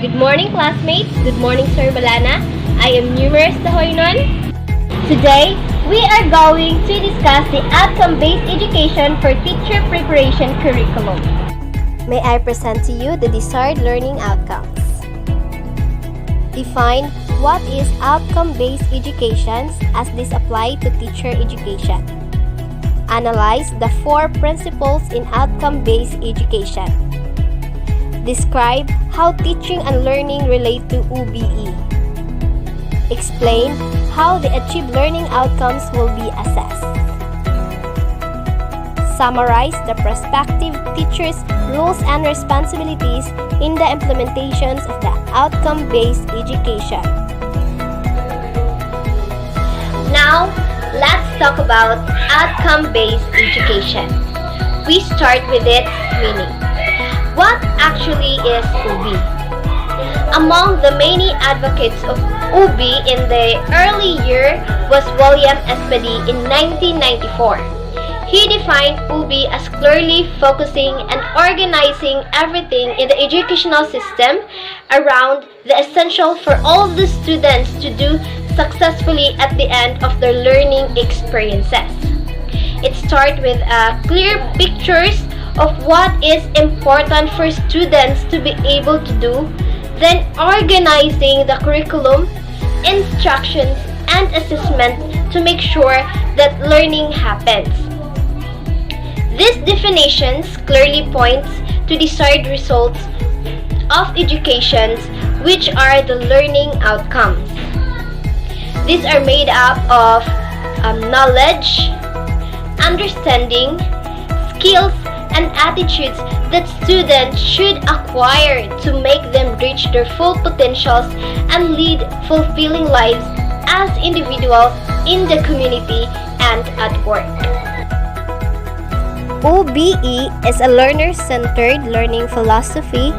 Good morning, classmates. Good morning, Sir Balana. I am Numerous Tahoynon. Today, we are going to discuss the outcome-based education for teacher preparation curriculum. May I present to you the desired learning outcomes. Define what is outcome-based education as this apply to teacher education. Analyze the 4 principles in outcome-based education. Describe how teaching and learning relate to OBE. Explain how the achieved learning outcomes will be assessed. Summarize the prospective teacher's roles and responsibilities in the implementations of the outcome-based education. Now, let's talk about outcome-based education. We start with its meaning. What actually is OB? Among the many advocates of OB in the early year was William Espedy in 1994. He defined OB as clearly focusing and organizing everything in the educational system around the essential for all the students to do successfully at the end of their learning experiences. It starts with clear pictures of what is important for students to be able to do, then organizing the curriculum, instructions, and assessment to make sure that learning happens. These definitions clearly points to desired results of education, which are the learning outcomes. These are made up of knowledge, understanding, skills, and attitudes that students should acquire to make them reach their full potentials and lead fulfilling lives as individuals in the community and at work. OBE is a learner-centered learning philosophy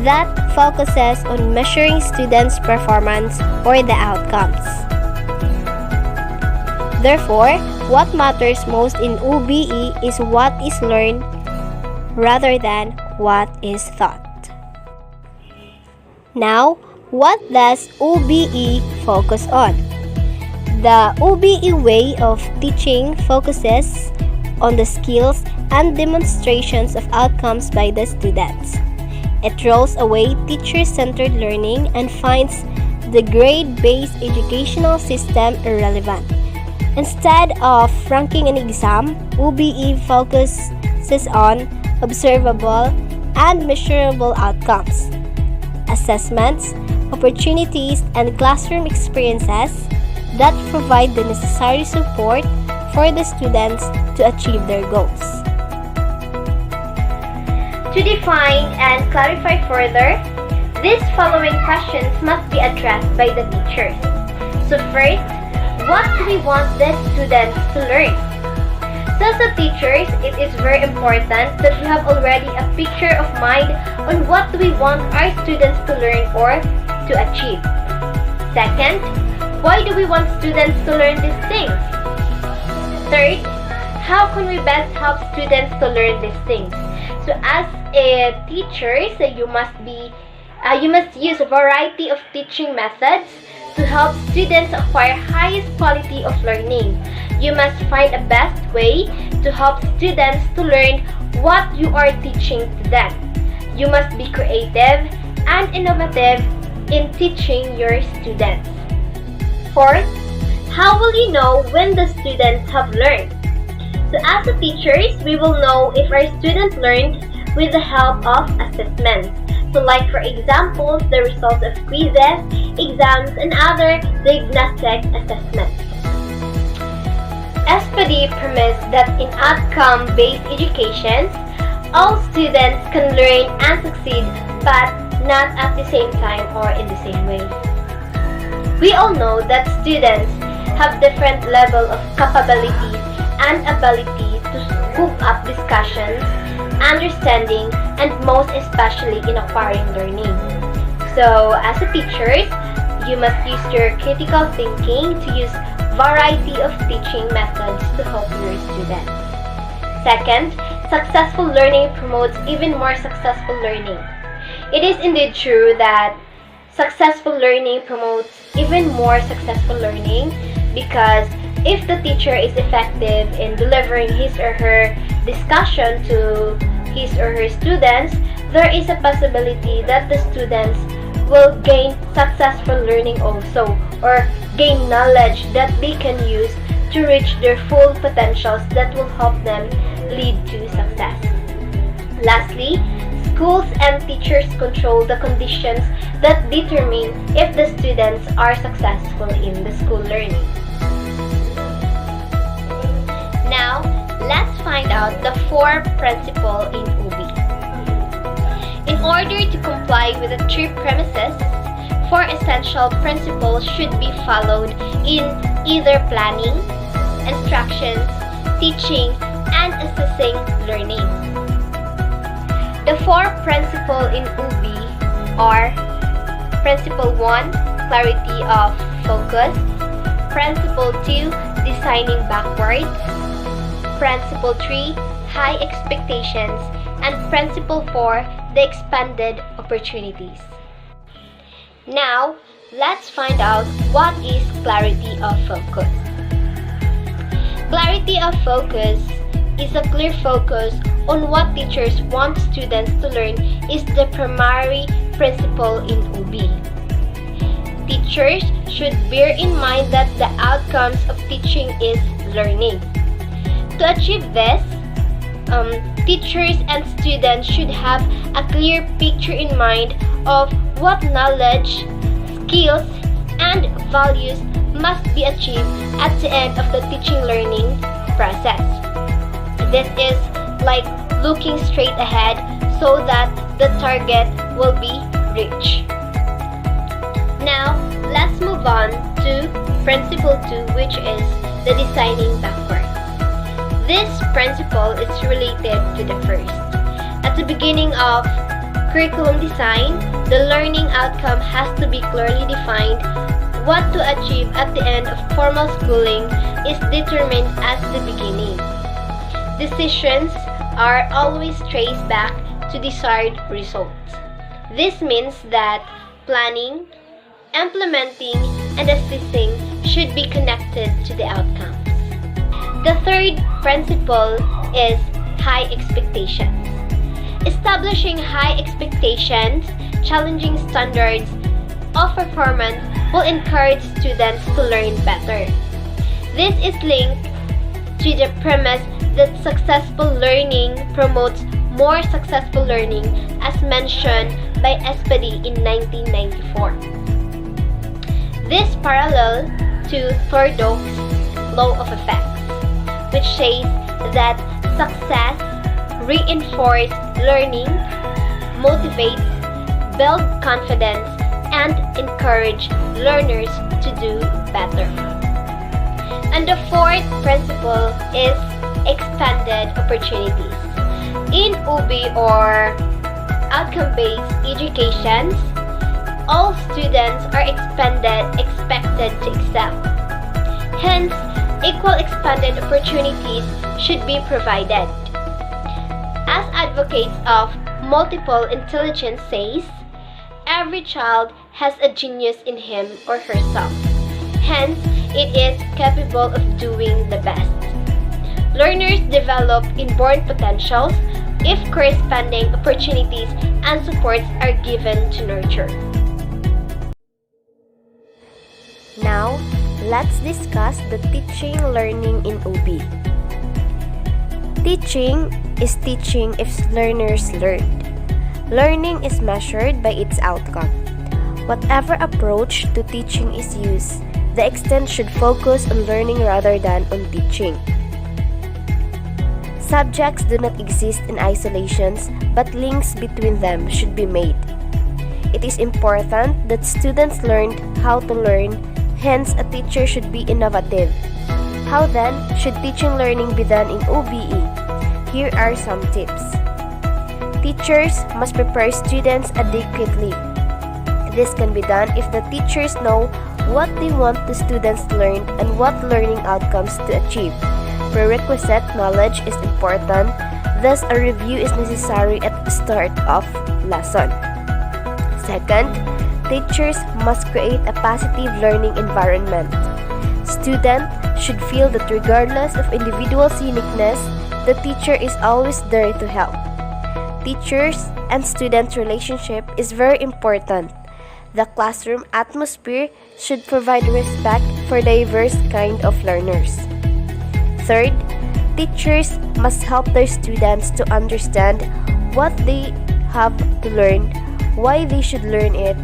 that focuses on measuring students' performance or the outcomes. Therefore, what matters most in OBE is what is learned rather than what is thought. Now, what does OBE focus on? The OBE way of teaching focuses on the skills and demonstrations of outcomes by the students. It rolls away teacher-centered learning and finds the grade-based educational system irrelevant. Instead of ranking an exam, OBE focuses on observable and measurable outcomes, assessments, opportunities, and classroom experiences that provide the necessary support for the students to achieve their goals. To define and clarify further, these following questions must be addressed by the teachers. So first, what do we want the students to learn? So as a teachers, it is very important that we have already a picture of mind on what do we want our students to learn or to achieve. Second, why do we want students to learn these things? Third, how can we best help students to learn these things? So as a teacher, you must use a variety of teaching methods to help students acquire highest quality of learning. You must find a best way to help students to learn what you are teaching to them. You must be creative and innovative in teaching your students. Fourth, how will you know when the students have learned? So as a teachers, we will know if our students learned with the help of assessments. So like for example, the results of quizzes, exams, and other diagnostic assessments. Espedy premised that in outcome-based education, all students can learn and succeed, but not at the same time or in the same way. We all know that students have different level of capabilities and ability to scoop up discussions, understanding, and most especially in acquiring learning. So as a teacher, you must use your critical thinking to use variety of teaching methods to help your students. Second, successful learning promotes even more successful learning. It is indeed true that Successful learning promotes even more successful learning because if the teacher is effective in delivering his or her discussion to his or her students, there is a possibility that the students will gain successful learning also, or gain knowledge that they can use to reach their full potentials that will help them lead to success. Lastly, schools and teachers control the conditions that determine if the students are successful in the school learning. Now, let's find out the 4 principles in UBI. In order to comply with the 3 premises, 4 essential principles should be followed in either planning, instructions, teaching, and assessing learning. The 4 principles in UBI are Principle 1, clarity of focus. Principle 2, designing backwards. Principle 3, high expectations. And Principle 4, the expanded opportunities. Now, let's find out what is clarity of focus. Clarity of focus is a clear focus on what teachers want students to learn is the primary principle in UBI. Teachers should bear in mind that the outcomes of teaching is learning. To achieve this, teachers and students should have a clear picture in mind of what knowledge, skills, and values must be achieved at the end of the teaching learning process. This is like looking straight ahead so that the target will be reached. Now, let's move on to Principle 2, which is the designing backwards. This principle is related to the first. At the beginning of curriculum design, the learning outcome has to be clearly defined. What to achieve at the end of formal schooling is determined at the beginning. Decisions are always traced back to desired results. This means that planning, implementing, and assessing should be connected to the outcomes. The third principle is high expectations. Establishing high expectations, challenging standards of performance will encourage students to learn better. This is linked to the premise that successful learning promotes more successful learning, as mentioned by Espedy in 1994. This parallel to Thorndike's law of effects, which says that success reinforces learning, motivates, builds confidence, and encourages learners to do better. And the 4th principle is expanded opportunities. In UBI or outcome-based education, all students are expected to excel. Hence, equal expanded opportunities should be provided. As advocates of multiple intelligence says, every child has a genius in him or herself. Hence, it is capable of doing the best. Learners develop inborn potentials if corresponding opportunities and supports are given to nurture. Now, let's discuss the teaching learning in UBI. Teaching is teaching if learners learned. Learning is measured by its outcome. Whatever approach to teaching is used, the extent should focus on learning rather than on teaching. Subjects do not exist in isolations, but links between them should be made. It is important that students learn how to learn, hence a teacher should be innovative. How then should teaching learning be done in UBE? Here are some tips. Teachers must prepare students adequately. This can be done if the teachers know what they want the students to learn and what learning outcomes to achieve. Prerequisite knowledge is important, thus a review is necessary at the start of lesson. Second, teachers must create a positive learning environment. Students should feel that regardless of individual's uniqueness, the teacher is always there to help. Teachers and student relationship is very important. The classroom atmosphere should provide respect for diverse kind of learners. Third, teachers must help their students to understand what they have to learn, why they should learn it,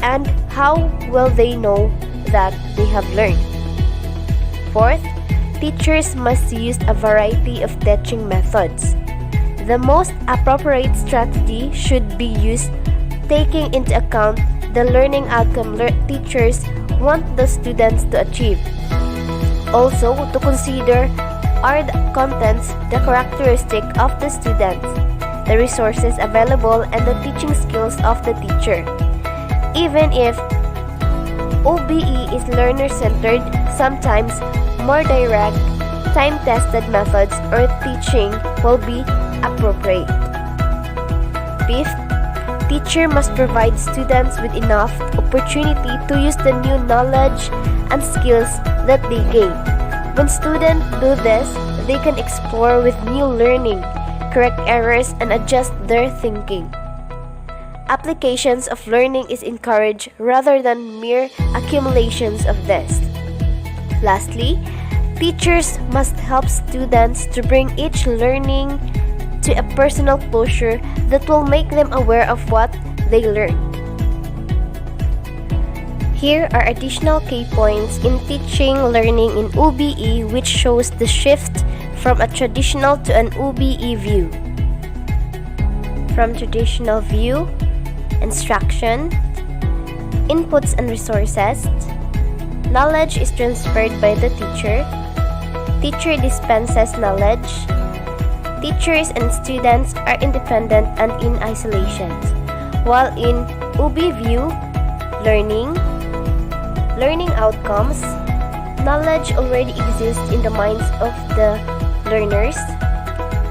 and how will they know that they have learned. Fourth, teachers must use a variety of teaching methods. The most appropriate strategy should be used taking into account the learning outcome teachers want the students to achieve. Also, to consider are the contents, the characteristic of the students, the resources available, and the teaching skills of the teacher. Even if OBE is learner-centered, sometimes more direct, time-tested methods or teaching will be appropriate. Fifth, teacher must provide students with enough opportunity to use the new knowledge and skills that they gain. When students do this, they can explore with new learning, correct errors, and adjust their thinking. Applications of learning is encouraged rather than mere accumulations of this. Lastly, teachers must help students to bring each learning to a personal closure that will make them aware of what they learned. Here are additional key points in teaching learning in OBE which shows the shift from a traditional to an OBE view. From traditional view, instruction, inputs and resources, knowledge is transferred by the teacher, teacher dispenses knowledge, teachers and students are independent and in isolation. While in OB view, learning outcomes, knowledge already exists in the minds of the learners,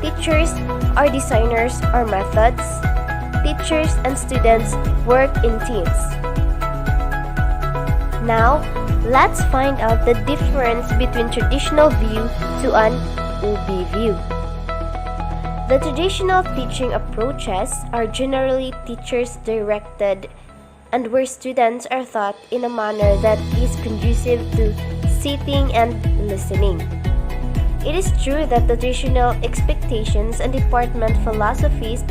teachers are designers or methods, teachers and students work in teams. Now, let's find out the difference between traditional view to an OB view. The traditional teaching approaches are generally teachers-directed and where students are taught in a manner that is conducive to sitting and listening. It is true that the traditional expectations and department philosophies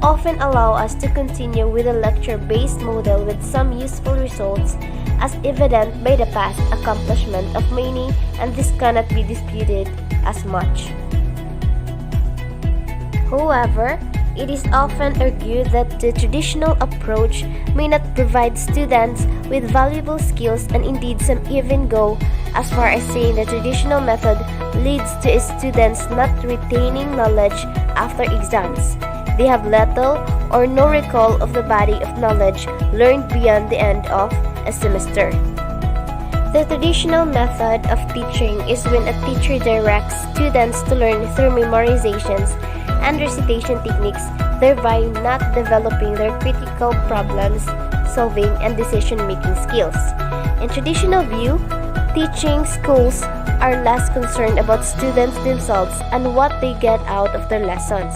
often allow us to continue with a lecture-based model with some useful results as evident by the past accomplishment of many, and this cannot be disputed as much. However, it is often argued that the traditional approach may not provide students with valuable skills, and indeed some even go as far as saying the traditional method leads to students not retaining knowledge after exams. They have little or no recall of the body of knowledge learned beyond the end of a semester. The traditional method of teaching is when a teacher directs students to learn through memorizations and recitation techniques, thereby not developing their critical problems solving and decision-making skills. In traditional view, teaching schools are less concerned about students themselves and what they get out of their lessons.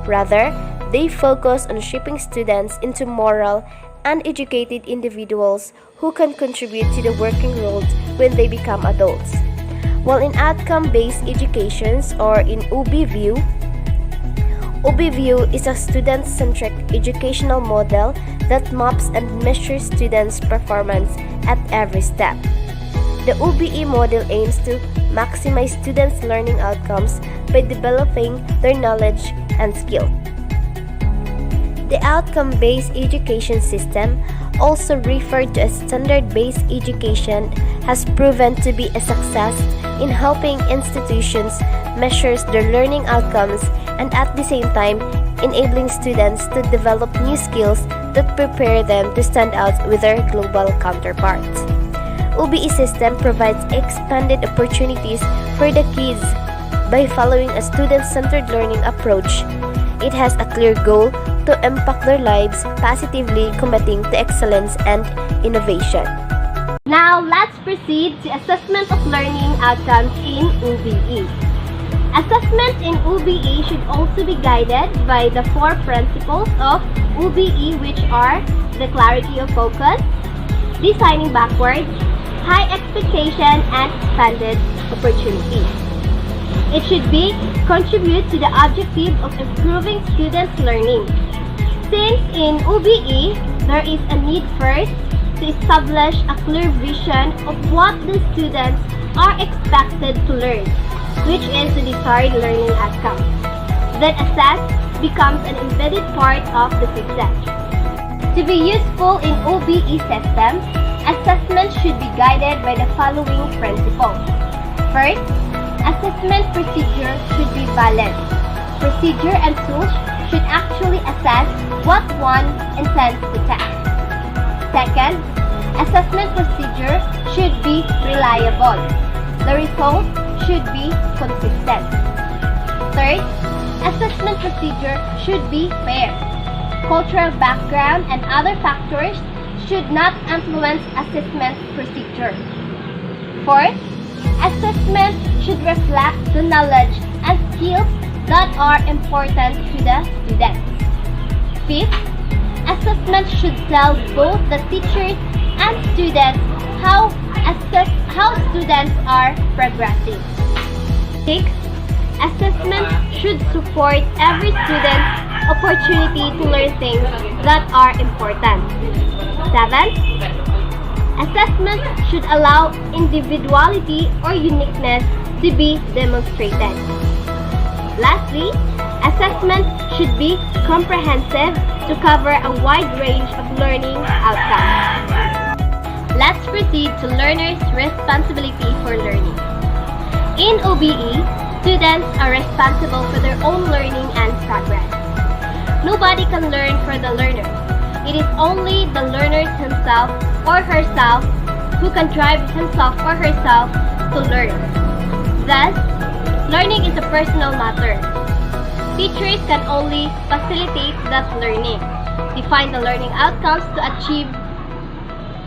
Rather, they focus on shaping students into moral and educated individuals who can contribute to the working world when they become adults. While in outcome-based educations or in OB view is a student-centric educational model that maps and measures students' performance at every step. The OBE model aims to maximize students' learning outcomes by developing their knowledge and skill. The outcome-based education system, also referred to as standard-based education, has proven to be a success in helping institutions measure their learning outcomes and at the same time enabling students to develop new skills that prepare them to stand out with their global counterparts. OBE system provides expanded opportunities for the kids by following a student-centered learning approach. It has a clear goal to impact their lives positively, committing to excellence and innovation. Now, let's proceed to assessment of learning outcomes in OBE. Assessment in OBE should also be guided by the 4 principles of OBE, which are the clarity of focus, designing backwards, high expectation, and expanded opportunity. It should be contribute to the objective of improving students' learning. Since in OBE, there is a need first to establish a clear vision of what the students are expected to learn, which is the desired learning outcome. Then assess becomes an embedded part of the success. To be useful in OBE systems, assessment should be guided by the following principles. First, assessment procedure should be balanced. Procedure and tools should actually assess what one intends to test. Second, assessment procedure should be reliable. The results should be consistent. Third, assessment procedure should be fair. Cultural background and other factors should not influence assessment procedure. Fourth, assessment should reflect the knowledge and skills that are important to the students. Fifth, assessment should tell both the teachers and students how students are progressing. Sixth, assessment should support every student's opportunity to learn things that are important. Seventh, assessment should allow individuality or uniqueness to be demonstrated. Lastly, assessment should be comprehensive to cover a wide range of learning outcomes. Let's proceed to learners' responsibility for learning. In OBE, students are responsible for their own learning and progress. Nobody can learn for the learner. It is only the learner himself or herself who can drive himself or herself to learn. Thus, learning is a personal matter. Teachers can only facilitate that learning, define the learning outcomes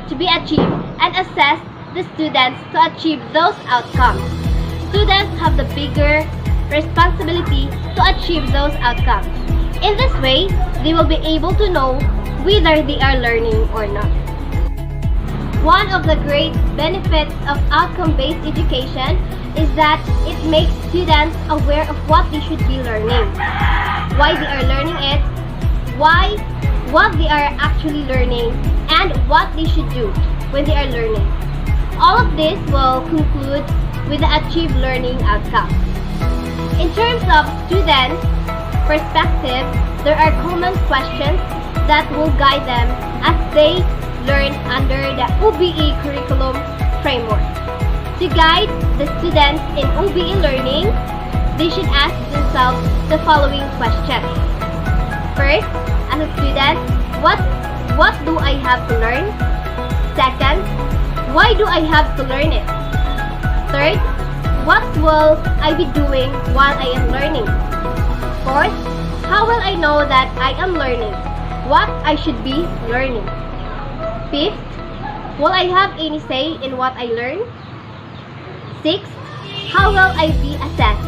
to be achieved, and assess the students to achieve those outcomes. Students have the bigger responsibility to achieve those outcomes. In this way, they will be able to know whether they are learning or not. One of the great benefits of outcome-based education is that it makes students aware of what they should be learning, why they are learning it, what they are actually learning, and what they should do when they are learning. All of this will conclude with the achieved learning outcome. In terms of students' perspective, there are common questions that will guide them as they learn under the OBE curriculum framework. To guide the students in OBE learning, they should ask themselves the following questions. First, as a student, what do I have to learn? Second, why do I have to learn it? Third, what will I be doing while I am learning? Fourth, how will I know that I am learning what I should be learning? Fifth, will I have any say in what I learn? Sixth, how will I be assessed